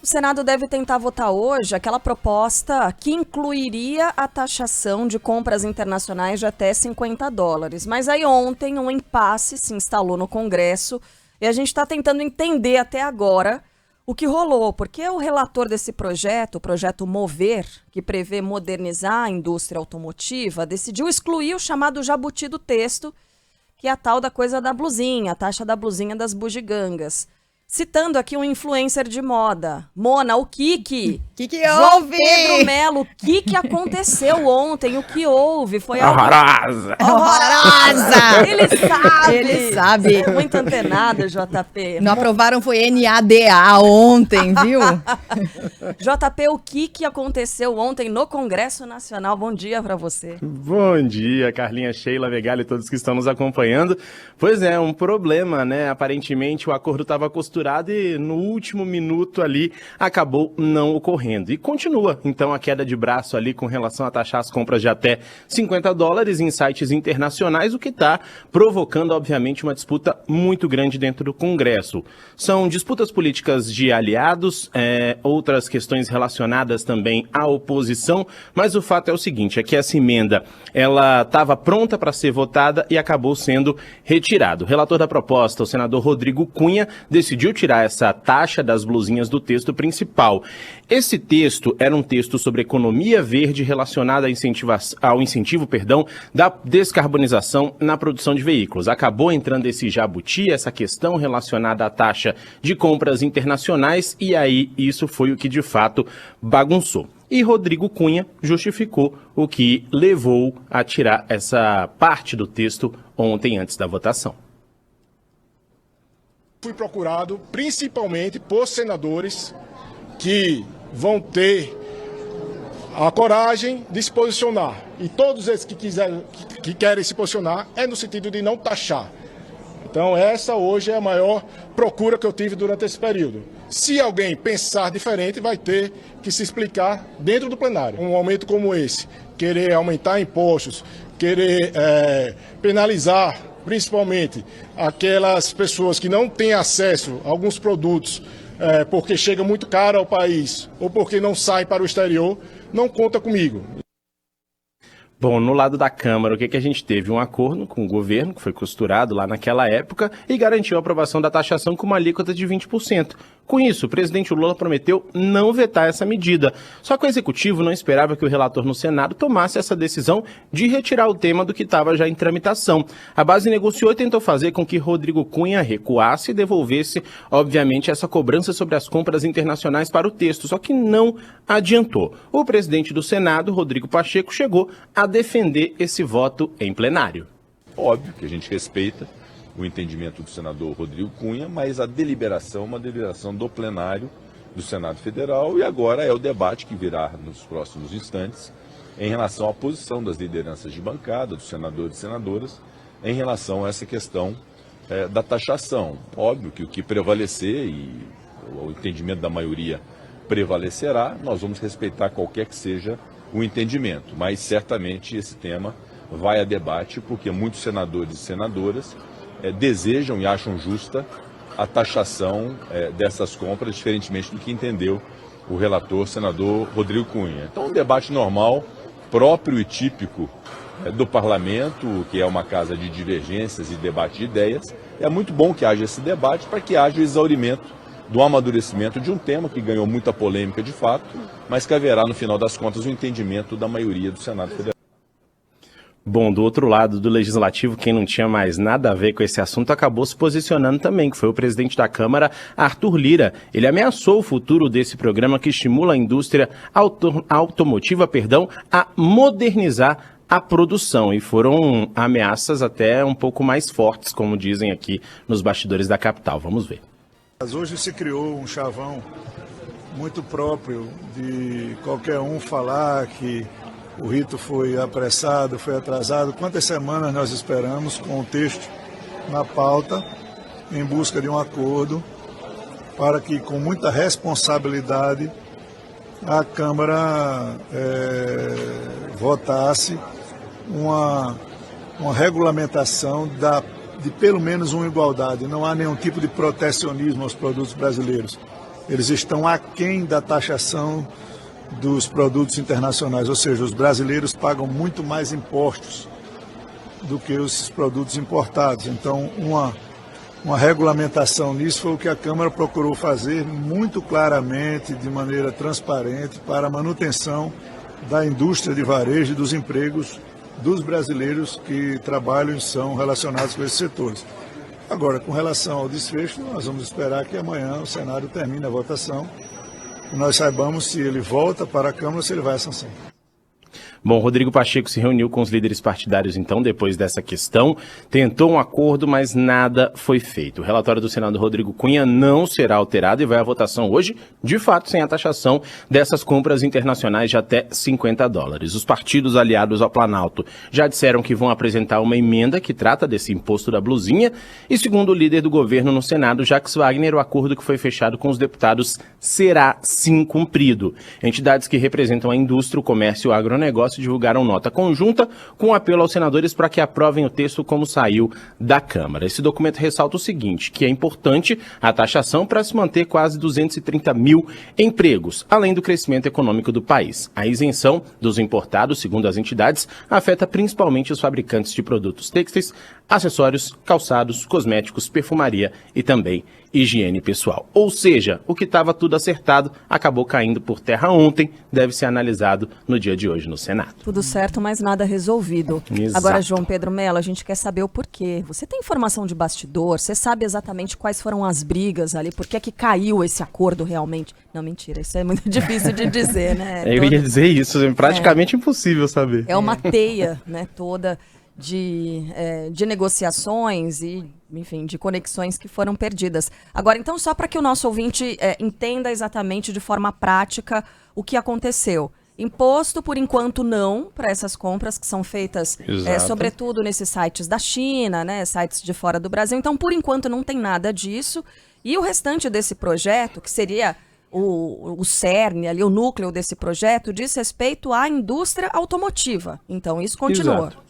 Senado deve tentar votar hoje aquela proposta que incluiria a taxação de compras internacionais de até $50. Mas aí ontem um impasse se instalou no Congresso e a gente está tentando entender até agora o que rolou, porque o relator desse projeto, o projeto Mover, que prevê modernizar a indústria automotiva, decidiu excluir o chamado jabuti do texto, que é a tal da coisa da blusinha, a taxa da blusinha das bugigangas. Citando aqui um influencer de moda. Mona, o que João houve? Pedro Melo, o que aconteceu ontem? O que houve? Foi algo... Horrorosa! Ele sabe! Muito antenada, JP. Não aprovaram, foi NADA ontem, viu? JP, o que aconteceu ontem no Congresso Nacional? Bom dia para você. Bom dia, Carlinha, Sheila, Vegali e todos que estão nos acompanhando. Pois é, um problema, né? Aparentemente o acordo estava costurado e no último minuto ali acabou não ocorrendo. E continua, então, a queda de braço ali com relação a taxar as compras de até $50 em sites internacionais, o que está provocando, obviamente, uma disputa muito grande dentro do Congresso. São disputas políticas de aliados, outras questões relacionadas também à oposição, mas o fato é o seguinte, é que essa emenda, ela estava pronta para ser votada e acabou sendo retirada. O relator da proposta, o senador Rodrigo Cunha, decidiu tirar essa taxa das blusinhas do texto principal. Esse texto era um texto sobre economia verde relacionada ao incentivo da descarbonização na produção de veículos. Acabou entrando esse jabuti, essa questão relacionada à taxa de compras internacionais, e aí isso foi o que de fato bagunçou. E Rodrigo Cunha justificou o que levou a tirar essa parte do texto ontem antes da votação. Fui procurado principalmente por senadores que vão ter a coragem de se posicionar. E todos esses que querem se posicionar é no sentido de não taxar. Então essa hoje é a maior procura que eu tive durante esse período. Se alguém pensar diferente, vai ter que se explicar dentro do plenário. Um aumento como esse, querer aumentar impostos, querer penalizar principalmente aquelas pessoas que não têm acesso a alguns produtos porque chega muito caro ao país ou porque não sai para o exterior, não conta comigo. Bom, no lado da Câmara, o que a gente teve? Um acordo com o governo, que foi costurado lá naquela época, e garantiu a aprovação da taxação com uma alíquota de 20%. Com isso, o presidente Lula prometeu não vetar essa medida. Só que o executivo não esperava que o relator no Senado tomasse essa decisão de retirar o tema do que estava já em tramitação. A base negociou e tentou fazer com que Rodrigo Cunha recuasse e devolvesse, obviamente, essa cobrança sobre as compras internacionais para o texto, só que não adiantou. O presidente do Senado, Rodrigo Pacheco, chegou a defender esse voto em plenário. Óbvio que a gente respeita o entendimento do senador Rodrigo Cunha, mas a deliberação é uma deliberação do plenário do Senado Federal e agora é o debate que virá nos próximos instantes em relação à posição das lideranças de bancada, dos senadores e senadoras, em relação a essa questão da taxação. Óbvio que o que prevalecer e o entendimento da maioria prevalecerá, nós vamos respeitar qualquer que seja o entendimento, mas certamente esse tema vai a debate porque muitos senadores e senadoras desejam e acham justa a taxação dessas compras, diferentemente do que entendeu o relator, senador Rodrigo Cunha. Então, um debate normal, próprio e típico do parlamento, que é uma casa de divergências e debate de ideias. É muito bom que haja esse debate para que haja o exaurimento do amadurecimento de um tema que ganhou muita polêmica de fato, mas que haverá, no final das contas, o entendimento da maioria do Senado Federal. Bom, do outro lado do Legislativo, quem não tinha mais nada a ver com esse assunto acabou se posicionando também, que foi o presidente da Câmara, Arthur Lira. Ele ameaçou o futuro desse programa que estimula a indústria automotiva, a modernizar a produção. E foram ameaças até um pouco mais fortes, como dizem aqui nos bastidores da capital. Vamos ver. Hoje se criou um chavão muito próprio de qualquer um falar que o rito foi apressado, foi atrasado. Quantas semanas nós esperamos com o texto na pauta, em busca de um acordo, para que, com muita responsabilidade, a Câmara votasse uma regulamentação de pelo menos uma igualdade. Não há nenhum tipo de protecionismo aos produtos brasileiros. eles estão aquém da taxação dos produtos internacionais, ou seja, os brasileiros pagam muito mais impostos do que os produtos importados. Então, uma regulamentação nisso foi o que a Câmara procurou fazer muito claramente, de maneira transparente, para a manutenção da indústria de varejo e dos empregos dos brasileiros que trabalham e são relacionados com esses setores. Agora, com relação ao desfecho, nós vamos esperar que amanhã o Senado termine a votação e nós saibamos se ele volta para a Câmara ou se ele vai à sanção. Bom, Rodrigo Pacheco se reuniu com os líderes partidários, então, depois dessa questão, tentou um acordo, mas nada foi feito. O relatório do Senado Rodrigo Cunha não será alterado e vai à votação hoje, de fato, sem a taxação dessas compras internacionais de até $50. Os partidos aliados ao Planalto já disseram que vão apresentar uma emenda que trata desse imposto da blusinha e, segundo o líder do governo no Senado, Jacques Wagner, o acordo que foi fechado com os deputados será sim cumprido. Entidades que representam a indústria, o comércio e o agronegócio divulgaram nota conjunta com um apelo aos senadores para que aprovem o texto como saiu da Câmara. Esse documento ressalta o seguinte, que é importante a taxação para se manter quase 230 mil empregos, além do crescimento econômico do país. A isenção dos importados, segundo as entidades, afeta principalmente os fabricantes de produtos têxteis, acessórios, calçados, cosméticos, perfumaria e também higiene pessoal. Ou seja, o que estava tudo acertado acabou caindo por terra ontem, deve ser analisado no dia de hoje no Senado. Tudo certo, mas nada resolvido. Exato. Agora, João Pedro Mello, a gente quer saber o porquê. Você tem informação de bastidor? Você sabe exatamente quais foram as brigas ali? Por que é que caiu esse acordo realmente? Não, mentira, isso é muito difícil de dizer, né? Eu ia dizer isso, é praticamente impossível saber. É uma teia, né, toda de negociações e, enfim, de conexões que foram perdidas. Agora, então, só para que o nosso ouvinte entenda exatamente de forma prática o que aconteceu. Imposto, por enquanto, não, para essas compras que são feitas, sobretudo nesses sites da China, né, sites de fora do Brasil. Então, por enquanto, não tem nada disso. E o restante desse projeto, que seria o cerne ali, o núcleo desse projeto, diz respeito à indústria automotiva. Então, isso continua. Exato.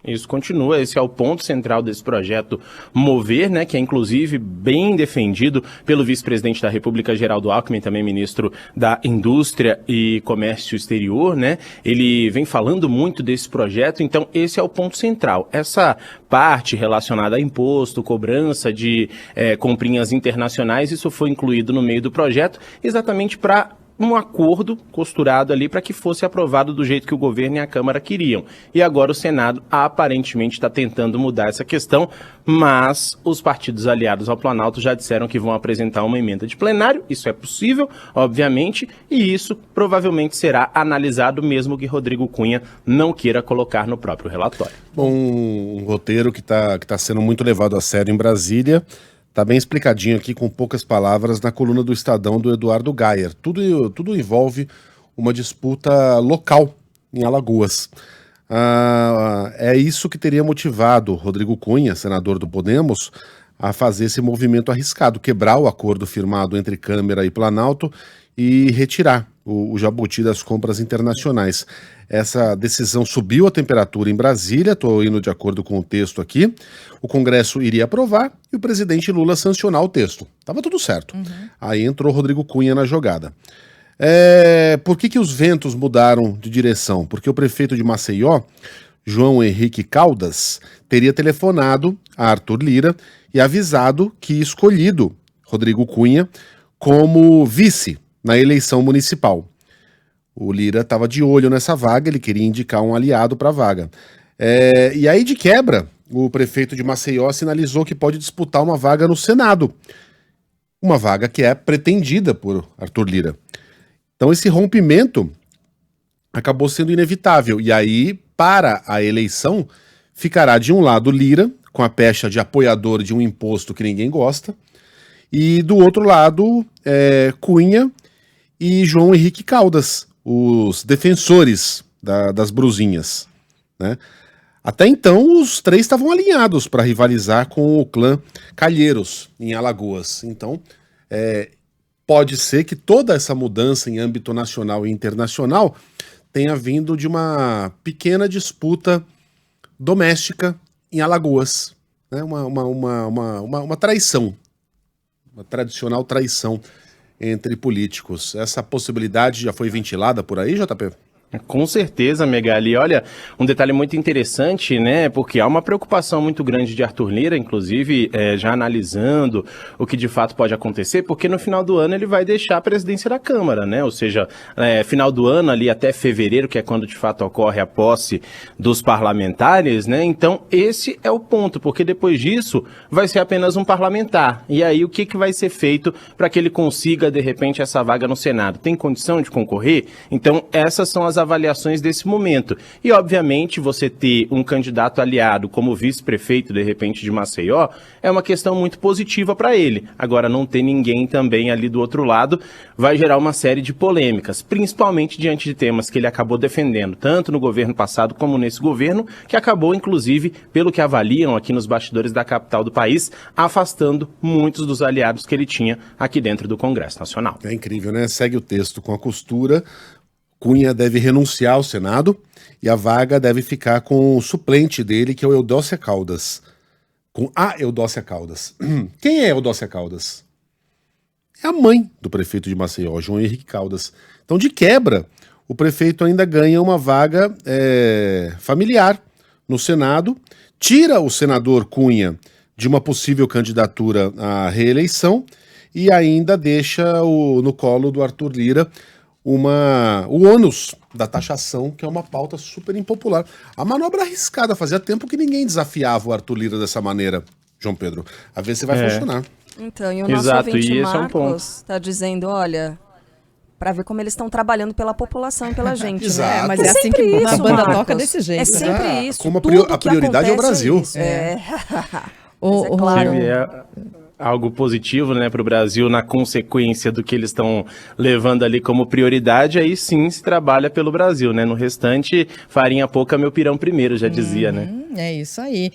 Isso continua, esse é o ponto central desse projeto Mover, né, que é inclusive bem defendido pelo vice-presidente da República, Geraldo Alckmin, também ministro da Indústria e Comércio Exterior, né, ele vem falando muito desse projeto, então esse é o ponto central. Essa parte relacionada a imposto, cobrança de comprinhas internacionais, isso foi incluído no meio do projeto exatamente para um acordo costurado ali para que fosse aprovado do jeito que o governo e a Câmara queriam. E agora o Senado aparentemente está tentando mudar essa questão, mas os partidos aliados ao Planalto já disseram que vão apresentar uma emenda de plenário, isso é possível, obviamente, e isso provavelmente será analisado mesmo que Rodrigo Cunha não queira colocar no próprio relatório. Bom, um roteiro que tá sendo muito levado a sério em Brasília. Tá bem explicadinho aqui, com poucas palavras, na coluna do Estadão do Eduardo Gayer. Tudo envolve uma disputa local em Alagoas. É isso que teria motivado Rodrigo Cunha, senador do Podemos, a fazer esse movimento arriscado, quebrar o acordo firmado entre Câmara e Planalto e retirar o jabuti das compras internacionais. Essa decisão subiu a temperatura em Brasília, estou indo de acordo com o texto aqui. O Congresso iria aprovar e o presidente Lula sancionar o texto. Tava tudo certo. Aí entrou Rodrigo Cunha na jogada. Por que os ventos mudaram de direção? Porque o prefeito de Maceió, João Henrique Caldas, teria telefonado a Arthur Lira e avisado que escolhido Rodrigo Cunha como vice na eleição municipal. O Lira estava de olho nessa vaga, ele queria indicar um aliado para a vaga. E aí, de quebra, o prefeito de Maceió sinalizou que pode disputar uma vaga no Senado. Uma vaga que é pretendida por Arthur Lira. Então esse rompimento acabou sendo inevitável. E aí, para a eleição, ficará de um lado Lira, com a pecha de apoiador de um imposto que ninguém gosta, e do outro lado, Cunha e João Henrique Caldas, os defensores das brusinhas, né? Até então, os três estavam alinhados para rivalizar com o clã Calheiros, em Alagoas. Então, pode ser que toda essa mudança em âmbito nacional e internacional tenha vindo de uma pequena disputa doméstica em Alagoas, né? Uma traição, uma tradicional traição entre políticos. Essa possibilidade já foi ventilada por aí, JP? Com certeza, Megali. Olha, um detalhe muito interessante, né? Porque há uma preocupação muito grande de Arthur Lira, inclusive já analisando o que de fato pode acontecer, porque no final do ano ele vai deixar a presidência da Câmara, né? Ou seja, final do ano ali até fevereiro, que é quando de fato ocorre a posse dos parlamentares, né? Então esse é o ponto, porque depois disso vai ser apenas um parlamentar. E aí o que vai ser feito para que ele consiga de repente essa vaga no Senado? Tem condição de concorrer? Então essas são as avaliações desse momento. E, obviamente, você ter um candidato aliado como vice-prefeito, de repente, de Maceió, é uma questão muito positiva para ele. Agora, não ter ninguém também ali do outro lado vai gerar uma série de polêmicas, principalmente diante de temas que ele acabou defendendo, tanto no governo passado como nesse governo, que acabou, inclusive, pelo que avaliam aqui nos bastidores da capital do país, afastando muitos dos aliados que ele tinha aqui dentro do Congresso Nacional. É incrível, né? Segue o texto com a costura. Cunha deve renunciar ao Senado e a vaga deve ficar com o suplente dele, que é o Eudócia Caldas. Com a Eudócia Caldas. Quem é Eudócia Caldas? É a mãe do prefeito de Maceió, João Henrique Caldas. Então, de quebra, o prefeito ainda ganha uma vaga familiar no Senado, tira o senador Cunha de uma possível candidatura à reeleição e ainda deixa no colo do Arthur Lira o ônus da taxação, que é uma pauta super impopular. A manobra arriscada, fazia tempo que ninguém desafiava o Arthur Lira dessa maneira, João Pedro. A ver se vai funcionar. Então, e o nosso Exato, ouvinte e esse é um Marcos está dizendo, olha, para ver como eles estão trabalhando pela população e pela gente, Exato. né? Mas É é assim que sempre a isso, banda Marcos. toca desse jeito. É sempre isso. Como tudo a que prioridade é o acontece Brasil. isso. É. O- Mas o- claro. Inclusive, é algo positivo, né, para o Brasil, na consequência do que eles estão levando ali como prioridade, aí sim se trabalha pelo Brasil, né? No restante, farinha pouca, meu pirão primeiro, já dizia, né? É isso aí.